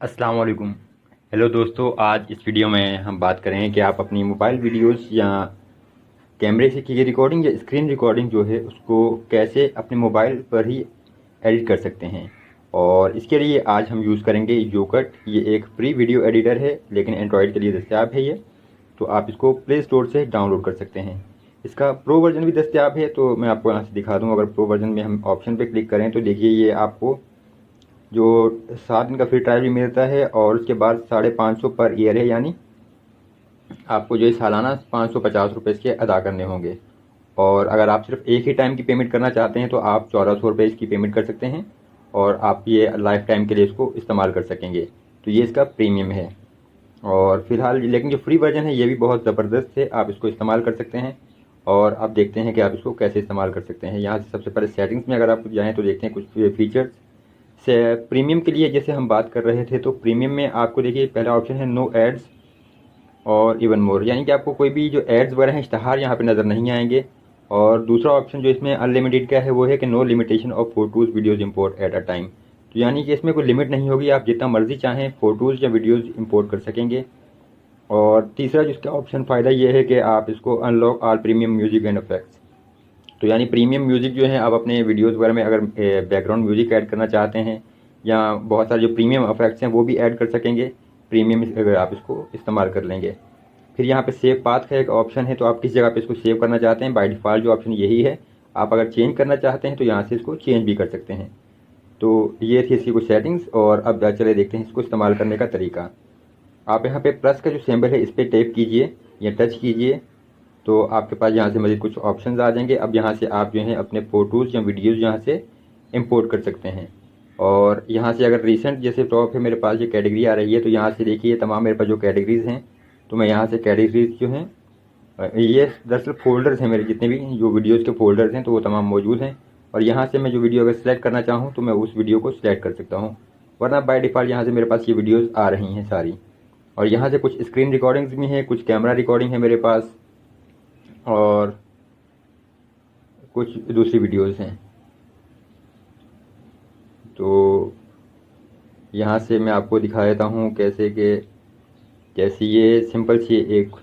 अस्सलाम वालेकुम। हेलो दोस्तों, आज इस वीडियो में हम बात करेंगे कि आप अपनी मोबाइल वीडियोस या कैमरे से की गई रिकॉर्डिंग या स्क्रीन रिकॉर्डिंग जो है उसको कैसे अपने मोबाइल पर ही एडिट कर सकते हैं। और इसके लिए आज हम यूज़ करेंगे योकट। ये एक फ्री वीडियो एडिटर है, लेकिन एंड्रॉयड के लिए दस्तियाब है ये। तो आप इसको प्ले स्टोर से डाउनलोड कर सकते हैं। इसका प्रो वर्जन भी दस्तियाब है, तो मैं आपको यहाँ से दिखा दूँ। अगर प्रो वर्जन में हम ऑप्शन पे क्लिक करें तो देखिए ये आपको जो 7 दिन का फ्री ट्रायल भी मिलता है, और उसके बाद 550 पर ईयर है, यानी आपको जो है सालाना 550 रुपये इसके अदा करने होंगे। और अगर आप सिर्फ एक ही टाइम की पेमेंट करना चाहते हैं तो आप 1400 रुपये इसकी पेमेंट कर सकते हैं, और आप ये लाइफ टाइम के लिए इसको इस्तेमाल कर सकेंगे। तो ये इसका प्रीमियम है। और फिलहाल लेकिन जो फ्री वर्जन है ये भी बहुत ज़बरदस्त है, आप इसको इस्तेमाल कर सकते हैं। और अब देखते हैं कि आप इसको कैसे इस्तेमाल कर सकते हैं। यहाँ से सबसे पहले सेटिंग्स में अगर आप जाएँ तो देखते हैं कुछ फीचर्स से प्रीमियम के लिए जैसे हम बात कर रहे थे। तो प्रीमियम में आपको देखिए पहला ऑप्शन है नो एड्स और इवन मोर, यानी कि आपको कोई भी जो एड्स वगैरह हैं, इश्तहार यहाँ पे नज़र नहीं आएंगे। और दूसरा ऑप्शन जो इसमें अनलिमिटेड का है वो है कि no limitation of photos videos import at a time. तो यानी कि इसमें कोई लिमिट नहीं होगी, आप जितना मर्ज़ी चाहें फ़ोटोज़ या वीडियोज़ इंपोर्ट कर सकेंगे। और तीसरा जिसका ऑप्शन फ़ायदा ये है कि आप इसको unlock all premium music and effects. तो यानी प्रीमियम म्यूज़िक जो है आप अपने वीडियोज़ वगैरह में अगर बैकग्राउंड म्यूज़िक ऐड करना चाहते हैं, या बहुत सारे जो प्रीमियम इफेक्ट्स हैं वो भी ऐड कर सकेंगे प्रीमियम अगर आप इसको इस्तेमाल कर लेंगे। फिर यहाँ पे सेव पाथ का एक ऑप्शन है, तो आप किस जगह पे इसको सेव करना चाहते हैं। बाय डिफ़ॉल्ट जो ऑप्शन यही है। आप अगर चेंज करना चाहते हैं तो यहाँ से इसको चेंज भी कर सकते हैं। तो ये थी इसकी कुछ सेटिंग्स, और अब चले देखते हैं इसको इस्तेमाल करने का तरीका। आप यहाँ पे प्लस का जो सिंबल है इस पर टैप कीजिए या टच कीजिए, तो आपके पास यहाँ से मज़ीद कुछ ऑप्शंस आ जाएंगे। अब यहाँ से आप जो है अपने फ़ोटोज़ या वीडियोज़ यहाँ से इंपोर्ट कर सकते हैं। और यहाँ से अगर रिसेंट जैसे टॉप है मेरे पास ये कैटेगरी आ रही है, तो यहाँ से देखिए तमाम मेरे पास जो कैटेगरीज़ हैं, तो मैं यहाँ से कैटेगरीज़ जो हैं ये दरअसल फ़ोल्डर्स हैं मेरे, जितने भी जो वीडियोज़ के फ़ोल्डर्स हैं तो वो तमाम मौजूद हैं। और यहाँ से मैं जो वीडियो अगर सेलेक्ट करना चाहूँ तो मैं उस वीडियो को सिलेक्ट कर सकता हूँ, वरना बाय डिफ़ॉल्ट यहाँ से मेरे पास ये वीडियोज़ आ रही हैं सारी। और यहाँ से कुछ स्क्रीन रिकॉर्डिंग्स भी हैं, कुछ कैमरा रिकॉर्डिंग है मेरे पास, और कुछ दूसरी वीडियोज़ हैं। तो यहाँ से मैं आपको दिखा देता हूँ कैसे कि जैसे ये सिंपल सी एक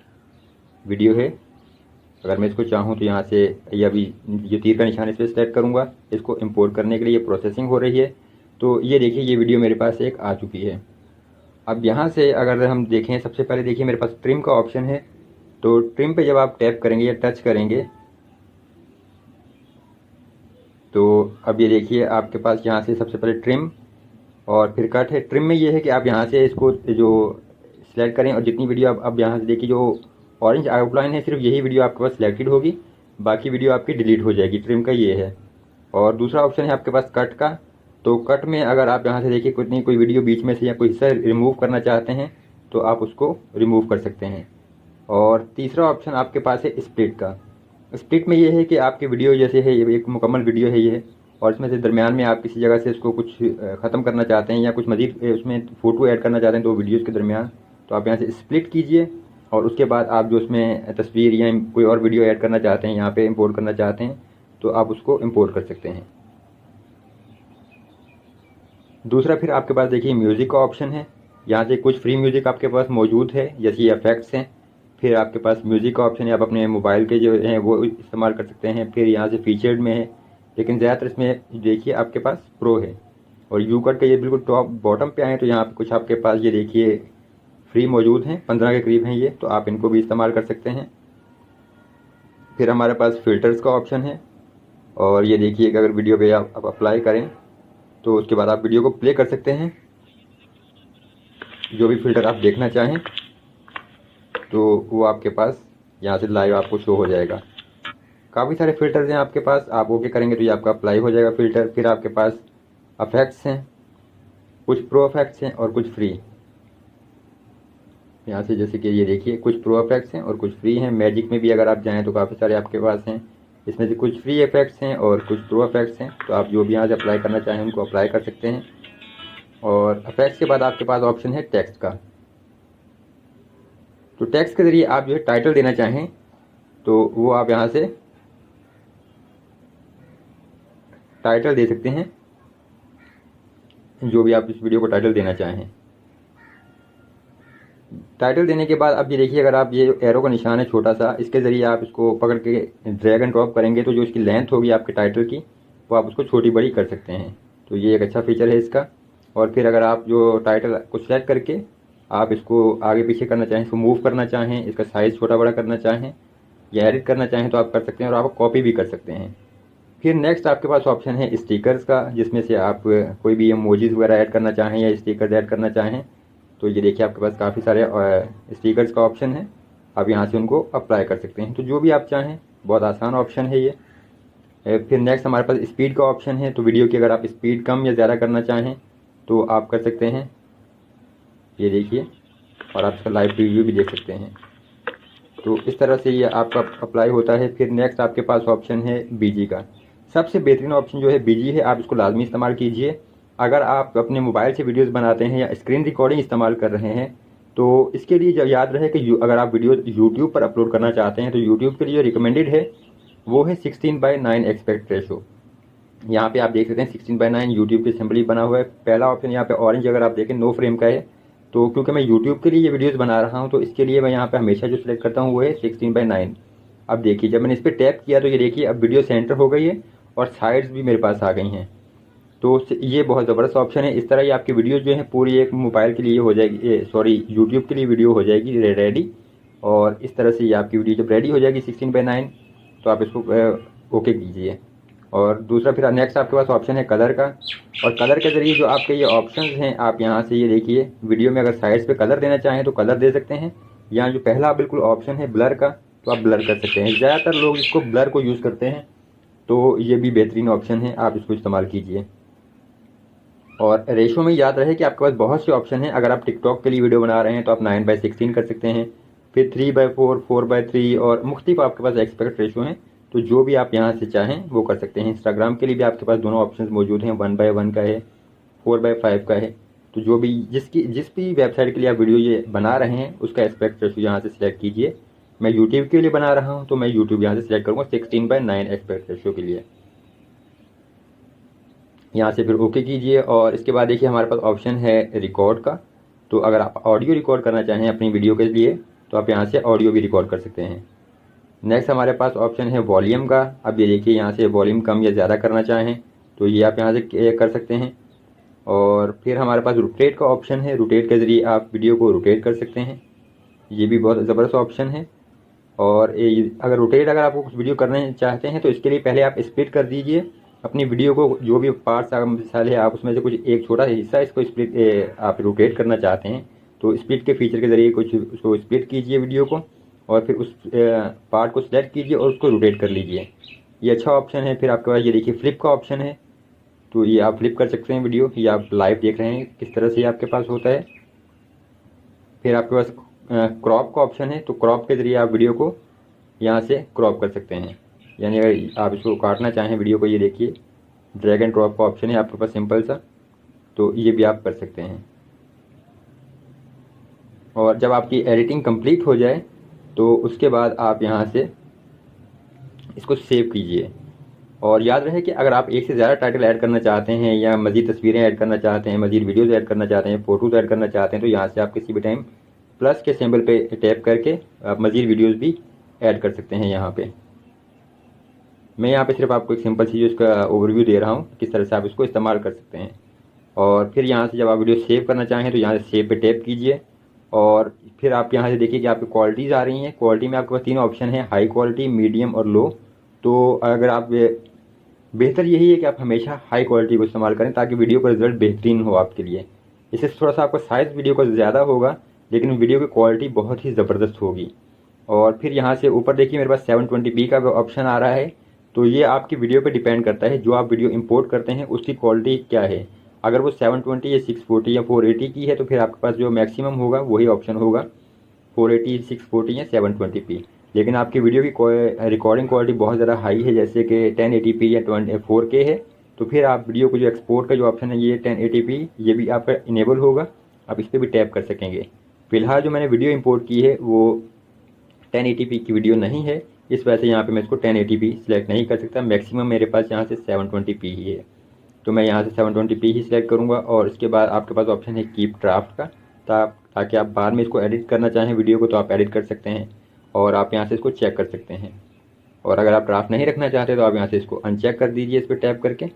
वीडियो है। अगर मैं इसको चाहूँ तो यहाँ से ये अभी ये तीर का निशान इस पर सेलेक्ट करूँगा, इसको इंपोर्ट करने के लिए ये प्रोसेसिंग हो रही है। तो ये देखिए ये वीडियो मेरे पास एक आ चुकी है। अब यहाँ से अगर हम देखें, सबसे पहले देखिए मेरे पास ट्रिम का ऑप्शन है। तो ट्रिम पे जब आप टैप करेंगे या टच करेंगे तो अब ये देखिए आपके पास यहाँ से सबसे पहले ट्रिम और फिर कट है। ट्रिम में ये है कि आप यहाँ से इसको जो सिलेक्ट करें, और जितनी वीडियो आप अब यहाँ से देखिए जो ऑरेंज आउटलाइन है, सिर्फ यही वीडियो आपके पास सिलेक्टेड होगी, बाकी वीडियो आपकी डिलीट हो जाएगी। ट्रिम का ये है। और दूसरा ऑप्शन है आपके पास कट का। तो कट में अगर आप यहाँ से देखिए कोई वीडियो बीच में से या कोई हिस्सा रिमूव करना चाहते हैं तो आप उसको रिमूव कर सकते हैं। और तीसरा ऑप्शन आपके पास है स्प्लिट का। स्प्लिट में ये है कि आपकी वीडियो जैसे है, ये एक मुकम्मल वीडियो है ये, और इसमें से दरमियान में आप किसी जगह से इसको कुछ ख़त्म करना चाहते हैं या कुछ मज़ीद उसमें फ़ोटो ऐड करना चाहते हैं दो वीडियोज़ के दरमियान, तो आप यहाँ से स्प्लिट कीजिए। और उसके बाद आप जो उसमें तस्वीर या कोई और वीडियो ऐड करना चाहते हैं, यहाँ पे इंपोर्ट करना चाहते हैं, तो आप उसको इंपोर्ट कर सकते हैं। दूसरा फिर आपके पास देखिए म्यूज़िक का ऑप्शन है। यहाँ से कुछ फ्री म्यूज़िक आपके पास मौजूद है, जैसे ये इफेक्ट्स हैं। फिर आपके पास म्यूज़िक का ऑप्शन है, आप अपने मोबाइल के जो हैं वो इस्तेमाल कर सकते हैं। फिर यहाँ से फीचर्ड में है, लेकिन ज़्यादातर इसमें देखिए आपके पास प्रो है। और यू कट का ये बिल्कुल टॉप बॉटम पे आए तो यहाँ पे कुछ आपके पास ये देखिए फ्री मौजूद हैं, 15 के करीब हैं ये, तो आप इनको भी इस्तेमाल कर सकते हैं। फिर हमारे पास फ़िल्टर्स का ऑप्शन है, और ये देखिए कि अगर वीडियो पे आप अप्लाई करें तो उसके बाद आप वीडियो को प्ले कर सकते हैं, जो भी फ़िल्टर आप देखना चाहें तो वो आपके पास यहाँ से लाइव आपको शो हो जाएगा। काफ़ी सारे फ़िल्टर्स हैं आपके पास, आप ओके करेंगे तो ये आपका अप्लाई हो जाएगा फ़िल्टर। फिर आपके पास इफेक्ट्स हैं, कुछ प्रो इफेक्ट्स हैं और कुछ फ्री। यहाँ से जैसे कि ये देखिए कुछ प्रो इफेक्ट्स हैं और कुछ फ्री हैं। मैजिक में भी अगर आप जाएँ तो काफ़ी सारे आपके पास हैं, इसमें से कुछ फ्री इफेक्ट्स हैं और कुछ प्रो इफेक्ट्स हैं, तो आप जो भी यहाँ से अप्लाई करना चाहें उनको अप्लाई कर सकते हैं। और इफेक्ट्स के बाद आपके पास ऑप्शन है टेक्स्ट का। तो टेक्स्ट के ज़रिए आप जो है टाइटल देना चाहें तो वो आप यहाँ से टाइटल दे सकते हैं, जो भी आप इस वीडियो को टाइटल देना चाहें। टाइटल देने के बाद अब ये देखिए, अगर आप ये एरो का निशान है छोटा सा, इसके ज़रिए आप इसको पकड़ के ड्रैग एंड ड्रॉप करेंगे तो जो इसकी लेंथ होगी आपके टाइटल की, वो आप उसको छोटी बड़ी कर सकते हैं। तो ये एक अच्छा फीचर है इसका। और फिर अगर आप जो टाइटल को सेलेक्ट करके आप इसको आगे पीछे करना चाहें, इसको मूव करना चाहें, इसका साइज़ छोटा बड़ा करना चाहें या एडिट करना चाहें तो आप कर सकते हैं, और आप कॉपी भी कर सकते हैं। फिर नेक्स्ट आपके पास ऑप्शन है स्टिकर्स का, जिसमें से आप कोई भी इमोजीज वगैरह ऐड करना चाहें या स्टिकर्स ऐड करना चाहें तो ये देखिए आपके पास काफ़ी सारे स्टिकर्स का ऑप्शन है। आप यहाँ से उनको अप्लाई कर सकते हैं, तो जो भी आप चाहें, बहुत आसान ऑप्शन है ये। फिर नेक्स्ट हमारे पास स्पीड का ऑप्शन है। तो वीडियो की अगर आप स्पीड कम या ज़्यादा करना चाहें तो आप कर सकते हैं, ये देखिए, और आप इसका लाइव रिव्यू भी देख सकते हैं। तो इस तरह से ये आपका अप्लाई होता है। फिर नेक्स्ट आपके पास ऑप्शन है बीजी का। सबसे बेहतरीन ऑप्शन जो है बीजी है, आप इसको लाजमी इस्तेमाल कीजिए। अगर आप अपने मोबाइल से वीडियोस बनाते हैं या स्क्रीन रिकॉर्डिंग इस्तेमाल कर रहे हैं तो इसके लिए जब याद रहे कि अगर आप वीडियो यूट्यूब पर अपलोड करना चाहते हैं तो यूट्यूब के लिए जो रिकमेंडेड है वो है 16:9 एस्पेक्ट रेशो। यहाँ पे आप देख सकते हैं 16:9 यूट्यूब के सिंबल बना हुआ है। पहला ऑप्शन यहाँ पे ऑरेंज, अगर आप देखें नो फ्रेम का है। तो क्योंकि मैं यूट्यूब के लिए ये वीडियोस बना रहा हूँ तो इसके लिए मैं यहाँ पे हमेशा जो सिलेक्ट करता हूँ वो है 16:9। अब देखिए, जब मैंने इस पर टैप किया तो ये देखिए अब वीडियो सेंटर हो गई है और साइड्स भी मेरे पास आ गई हैं। तो ये बहुत ज़बरदस्त ऑप्शन है। इस तरह ही आपकी वीडियो जो है पूरी एक मोबाइल के लिए हो जाएगी, सॉरी यूट्यूब के लिए वीडियो हो जाएगी रेडी। और इस तरह से ये आपकी वीडियो जब रेडी हो जाएगी 16:9 तो आप इसको ओके कीजिए। और दूसरा फिर नेक्स्ट आपके पास ऑप्शन है कलर का। और कलर के ज़रिए जो आपके ये ऑप्शंस हैं, आप यहाँ से ये देखिए वीडियो में अगर साइड्स पे कलर देना चाहें तो कलर दे सकते हैं। यहाँ जो पहला बिल्कुल ऑप्शन है ब्लर का, तो आप ब्लर कर सकते हैं। ज़्यादातर लोग इसको ब्लर को यूज़ करते हैं, तो ये भी बेहतरीन ऑप्शन है, आप इसको इस्तेमाल कीजिए। और रेशो में याद रहे कि आपके पास बहुत से ऑप्शन हैं। अगर आप टिकटॉक के लिए वीडियो बना रहे हैं तो आप 9:16 कर सकते हैं, फिर 3:4, 4:3 और मुख्तलिफ आपके पास एस्पेक्ट रेशो हैं। तो जो भी आप यहाँ से चाहें वो कर सकते हैं। इंस्टाग्राम के लिए भी आपके पास दोनों ऑप्शन मौजूद हैं, 1:1 का है, 4:5 का है। तो जो भी जिस भी वेबसाइट के लिए आप वीडियो ये बना रहे हैं उसका एस्पेक्ट रेशो यहाँ से सिलेक्ट कीजिए। मैं यूट्यूब के लिए बना रहा हूँ तो मैं यूट्यूब यहाँ से सिलेक्ट करूँगा 16:9 एस्पेक्ट रेशो के लिए। यहाँ से फिर ओके कीजिए। और इसके बाद देखिए हमारे पास ऑप्शन है रिकॉर्ड का। तो अगर आप ऑडियो रिकॉर्ड करना चाहें अपनी वीडियो के लिए तो आप यहाँ से ऑडियो भी रिकॉर्ड कर सकते हैं। नेक्स्ट हमारे पास ऑप्शन है वॉल्यूम का। अब ये देखिए यहाँ से वॉल्यूम कम या ज़्यादा करना चाहें तो ये आप यहाँ से कर सकते हैं। और फिर हमारे पास रोटेट का ऑप्शन है। रोटेट के ज़रिए आप वीडियो को रोटेट कर सकते हैं, ये भी बहुत ज़बरदस्त ऑप्शन है। और अगर आपको कुछ वीडियो करने चाहते हैं तो इसके लिए पहले आप स्प्लिट कर दीजिए अपनी वीडियो को। जो भी पार्ट्स मिसाल है आप उसमें से कुछ एक छोटा हिस्सा इसको स्प्लिट आप रोटेट करना चाहते हैं तो स्प्लिट के फीचर के ज़रिए कुछ उसको स्प्लिट कीजिए वीडियो को, और फिर उस पार्ट को सिलेक्ट कीजिए और उसको रोटेट कर लीजिए। ये अच्छा ऑप्शन है। फिर आपके पास ये देखिए फ्लिप का ऑप्शन है। तो ये आप फ्लिप कर सकते हैं वीडियो, ये आप लाइव देख रहे हैं किस तरह से आपके पास होता है। फिर आपके पास क्रॉप का ऑप्शन है। तो क्रॉप के ज़रिए आप वीडियो को यहाँ से क्रॉप कर सकते हैं, यानी अगर आप इसको काटना चाहें वीडियो को, ये देखिए ड्रैग एंड ड्रॉप का ऑप्शन है आपके पास सिंपल सा, तो ये भी आप कर सकते हैं। और जब आपकी एडिटिंग कंप्लीट हो जाए तो उसके बाद आप यहाँ से इसको सेव कीजिए। और याद रहे कि अगर आप एक से ज़्यादा टाइटल ऐड करना चाहते हैं या मज़ीद तस्वीरें ऐड करना चाहते हैं, मज़ीद वीडियोज़ ऐड करना चाहते हैं, फ़ोटोज़ ऐड करना चाहते हैं तो यहाँ से आप किसी भी टाइम प्लस के सिंबल पे टैप करके आप मज़ीद वीडियोज़ भी ऐड कर सकते हैं। यहाँ पे मैं यहाँ पे सिर्फ आपको एक सिंपल सी इसका ओवरव्यू दे रहा हूँ किस तरह से आप इसको इस्तेमाल कर सकते हैं। और फिर यहाँ से जब आप वीडियो सेव करना चाहें तो यहाँ से सेव पे टैप कीजिए। और फिर आप यहाँ से देखिए कि आपकी क्वालिटीज़ आ रही हैं। क्वालिटी में आपके पास 3 ऑप्शन है, हाई क्वालिटी, मीडियम और लो। तो अगर आप बेहतर यही है कि आप हमेशा हाई क्वालिटी को इस्तेमाल करें ताकि वीडियो का रिज़ल्ट बेहतरीन हो आपके लिए। इससे थोड़ा सा आपका साइज़ वीडियो का ज़्यादा होगा लेकिन वीडियो की क्वालिटी बहुत ही ज़बरदस्त होगी। और फिर यहाँ से ऊपर देखिए मेरे पास 720p का ऑप्शन आ रहा है। तो ये आपकी वीडियो पे डिपेंड करता है, जो आप वीडियो इंपोर्ट करते हैं उसकी क्वालिटी क्या है। अगर वो 720 या 640 या 480 की है तो फिर आपके पास जो मैक्सिमम होगा वही ऑप्शन होगा, 480, 640 या 720p। लेकिन आपकी वीडियो की रिकॉर्डिंग क्वालिटी बहुत ज़्यादा हाई है, जैसे कि 1080p या 4K है, तो फिर आप वीडियो को जो एक्सपोर्ट का जो ऑप्शन है ये 1080p ये भी आपका इनेबल होगा, आप इस पर भी टैप कर सकेंगे। फ़िलहाल जो मैंने वीडियो इंपोर्ट की है वो 1080p की वीडियो नहीं है, इस वजह से यहाँ पे मैं इसको 1080p सिलेक्ट नहीं कर सकता। मैक्सिमम मेरे पास यहाँ से 720p ही है, तो मैं यहाँ से 720p ही सिलेक्ट करूँगा। और इसके बाद आपके पास ऑप्शन है कीप ड्राफ्ट का। ताकि आप बाद में इसको एडिट करना चाहें वीडियो को तो आप एडिट कर सकते हैं और आप यहाँ से इसको चेक कर सकते हैं। और अगर आप ड्राफ्ट नहीं रखना चाहते तो आप यहाँ से इसको अनचेक कर दीजिए इस पर टैप करके,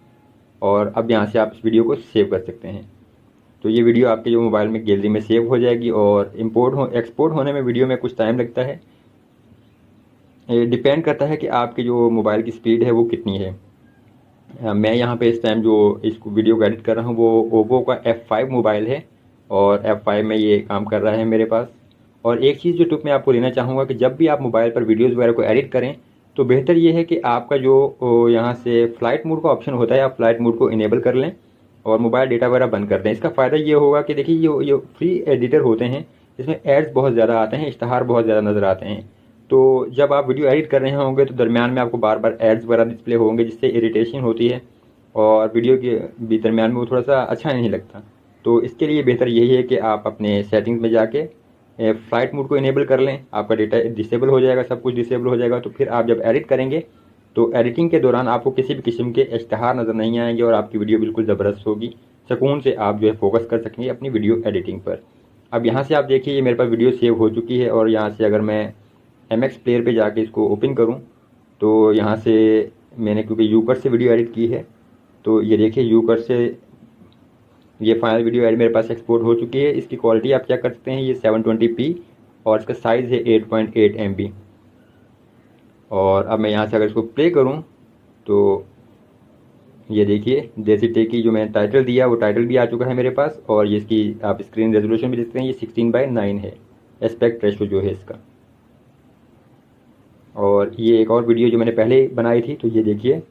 और अब यहाँ से आप इस वीडियो को सेव कर सकते हैं। तो ये वीडियो आपके जो मोबाइल में गैलरी में सेव हो जाएगी। और एक्सपोर्ट होने में वीडियो में कुछ टाइम लगता है, ये डिपेंड करता है कि आपके जो मोबाइल की स्पीड है वो कितनी है। मैं यहाँ पे इस टाइम जो इसको वीडियो को एडिट कर रहा हूँ वो ओप्पो का F5 मोबाइल है और F5 में ये काम कर रहा है मेरे पास। और एक चीज़ जो टिप मैं आपको देना चाहूँगा कि जब भी आप मोबाइल पर वीडियोज़ वगैरह को एडिट करें तो बेहतर ये है कि आपका जो यहाँ से फ़्लाइट मोड का ऑप्शन होता है आप फ़्लाइट मोड को इनेबल कर लें और मोबाइल डेटा वगैरह बंद कर दें। इसका फ़ायदा ये होगा कि देखिए ये फ्री एडिटर होते हैं, इसमें एड्स बहुत ज़्यादा आते हैं, इश्तहार बहुत ज़्यादा नज़र आते हैं। तो जब आप वीडियो एडिट कर रहे होंगे तो दरमियान में आपको बार बार एड्स वगैरह डिस्प्ले होंगे जिससे इरिटेशन होती है और वीडियो के भी दरमियान में वो थोड़ा सा अच्छा नहीं लगता। तो इसके लिए बेहतर यही है कि आप अपने सेटिंग्स में जाके फ़्लाइट मोड को इनेबल कर लें, आपका डेटा डिसेबल हो जाएगा, सब कुछ डिसेबल हो जाएगा। तो फिर आप जब एडिट करेंगे तो एडिटिंग के दौरान आपको किसी भी किस्म के इश्तहार नज़र नहीं आएंगे और आपकी वीडियो बिल्कुल ज़बरदस्त होगी। सुकून से आप जो है फोकस कर सकेंगे अपनी वीडियो एडिटिंग पर। अब यहाँ से आप देखिए ये मेरे पास वीडियो सेव हो चुकी है और यहाँ से अगर मैं MX प्लेयर पे जाके इसको ओपन करूँ तो यहाँ से मैंने क्योंकि यूकट से वीडियो एडिट की है तो ये देखिए यूकट से ये फाइनल वीडियो एड मेरे पास एक्सपोर्ट हो चुकी है। इसकी क्वालिटी आप चेक कर सकते हैं, ये 720p और इसका साइज़ है 8.8 MB। और अब मैं यहाँ से अगर इसको प्ले करूँ तो ये देखिए देसी टेक की जो मैंने टाइटल दिया वो टाइटल भी आ चुका है मेरे पास और ये इसकी आप स्क्रीन रेजोल्यूशन भी देख सकते हैं, ये 16:9 है एस्पेक्ट रेशो जो है इसका। और ये एक और वीडियो जो मैंने पहले बनाई थी तो ये देखिए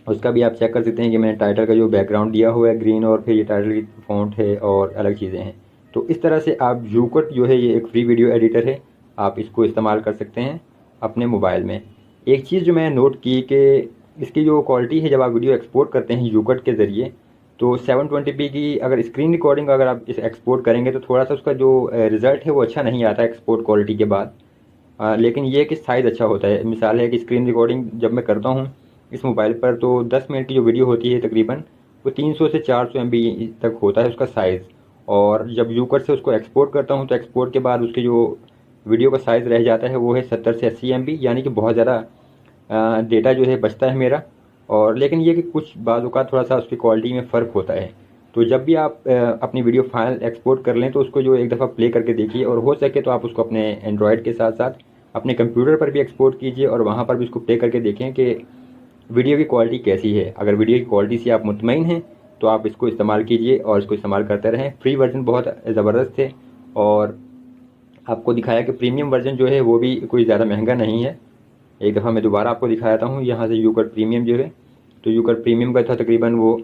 उसका भी आप चेक कर सकते हैं कि मैंने टाइटल का जो बैकग्राउंड दिया हुआ है ग्रीन और फिर ये टाइटल की फ़ॉन्ट है और अलग चीज़ें हैं। तो इस तरह से आप यूकट जो है ये एक फ्री वीडियो एडिटर है, आप इसको इस्तेमाल कर सकते हैं अपने मोबाइल में। एक चीज़ जो मैंने नोट की कि इसकी जो क्वालिटी है जब आप वीडियो एक्सपोर्ट करते हैं यूकट के ज़रिए तो 720p की अगर स्क्रीन रिकॉर्डिंग अगर आप इस एक्सपोर्ट करेंगे तो थोड़ा सा उसका जो रिज़ल्ट है वो अच्छा नहीं आता एक्सपोर्ट क्वालिटी के बाद। लेकिन ये कि साइज़ अच्छा होता है। मिसाल है कि स्क्रीन रिकॉर्डिंग जब मैं करता हूँ इस मोबाइल पर तो 10 मिनट की जो वीडियो होती है तकरीबन वो 300 से 400 MB तक होता है उसका साइज़। और जब यूकट से उसको एक्सपोर्ट करता हूँ तो एक्सपोर्ट के बाद उसके जो वीडियो का साइज़ रह जाता है वो है 70 से 80 MB, यानी कि बहुत ज़्यादा डेटा जो है बचता है मेरा। और लेकिन ये कि कुछ बाज़ों का थोड़ा सा उसकी क्वालिटी में फ़र्क होता है। तो जब भी आप अपनी वीडियो फाइल एक्सपोर्ट कर लें तो उसको जो एक दफ़ा प्ले करके देखिए और हो सके तो आप उसको अपने एंड्रॉयड के साथ साथ अपने कंप्यूटर पर भी एक्सपोर्ट कीजिए और वहाँ पर भी उसको प्ले करके देखें कि वीडियो की क्वालिटी कैसी है। अगर वीडियो की क्वालिटी से आप मुतमईन हैं तो आप इसको इस्तेमाल कीजिए और इसको इस्तेमाल करते रहें। फ्री वर्जन बहुत ज़बरदस्त है और आपको दिखाया कि प्रीमियम वर्जन जो है वो भी कोई ज़्यादा महंगा नहीं है। एक दफ़ा मैं दोबारा आपको दिखाता हूँ यहाँ से यूकट प्रीमियम जो है, तो यूकट प्रीमियम का था तकरीबन वो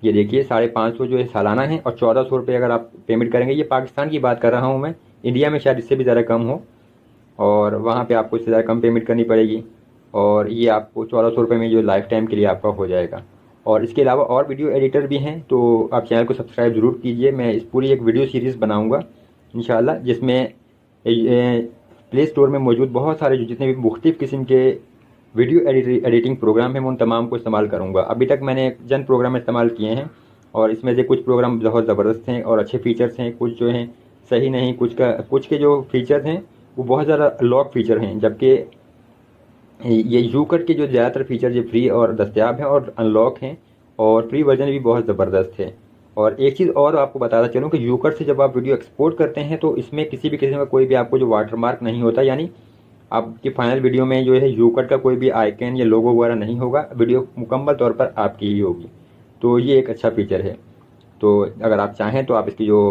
ये देखिए 550 जो है सालाना है और 1400 रुपये अगर आप पेमेंट करेंगे। ये पाकिस्तान की बात कर रहा हूँ मैं, इंडिया में शायद इससे भी ज़्यादा कम हो और वहाँ पे आपको इससे ज़्यादा कम पेमेंट करनी पड़ेगी। और ये आपको 1400 रुपये में जो लाइफ टाइम के लिए आपका हो जाएगा। और इसके अलावा और वीडियो एडिटर भी हैं तो आप चैनल को सब्सक्राइब ज़रूर कीजिए। मैं इस पूरी एक वीडियो सीरीज़ बनाऊँगा इंशाल्लाह जिसमें प्ले स्टोर में मौजूद बहुत सारे जो जितने भी मुख्तलिफ़ किस्म के वीडियो एडिटिंग प्रोग्राम हैं मैं उन तमाम को इस्तेमाल करूँगा। अभी तक मैंने चंद प्रोग्राम इस्तेमाल किए हैं और इसमें से कुछ प्रोग्राम बहुत ज़बरदस्त हैं और अच्छे फ़ीचर्स हैं, कुछ जो हैं सही नहीं, कुछ के जो फ़ीचर्स हैं वो बहुत ज़्यादा लॉक फ़ीचर हैं, जबकि ये यूकट के जो ज़्यादातर फ़ीचर ये फ्री और दस्तयाब हैं और अनलॉक हैं और फ्री वर्जन भी बहुत ज़बरदस्त है। और एक चीज़ और आपको बताता चलूँ कि यूकट से जब आप वीडियो एक्सपोर्ट करते हैं तो इसमें किसी भी किस्म का कोई भी आपको जो वाटरमार्क नहीं होता, यानी आपकी फाइनल वीडियो में जो है यूकट का कोई भी आइकन या लोगो वगैरह नहीं होगा, वीडियो मुकम्मल तौर पर आपकी ही होगी। तो ये एक अच्छा फ़ीचर है। तो अगर आप चाहें तो आप इसकी जो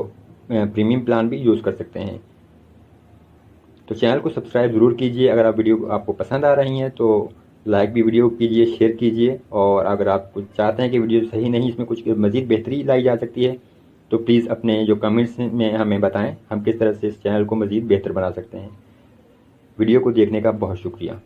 प्रीमियम प्लान भी यूज़ कर सकते हैं। तो चैनल को सब्सक्राइब ज़रूर कीजिए। अगर आप वीडियो आपको पसंद आ रही हैं तो लाइक भी वीडियो कीजिए, शेयर कीजिए। और अगर आप कुछ चाहते हैं कि वीडियो सही नहीं, इसमें कुछ मज़ीद बेहतरी लाई जा सकती है तो प्लीज़ अपने जो कमेंट्स में हमें बताएं हम किस तरह से इस चैनल को मज़ीद बेहतर बना सकते हैं। वीडियो को देखने का बहुत शुक्रिया।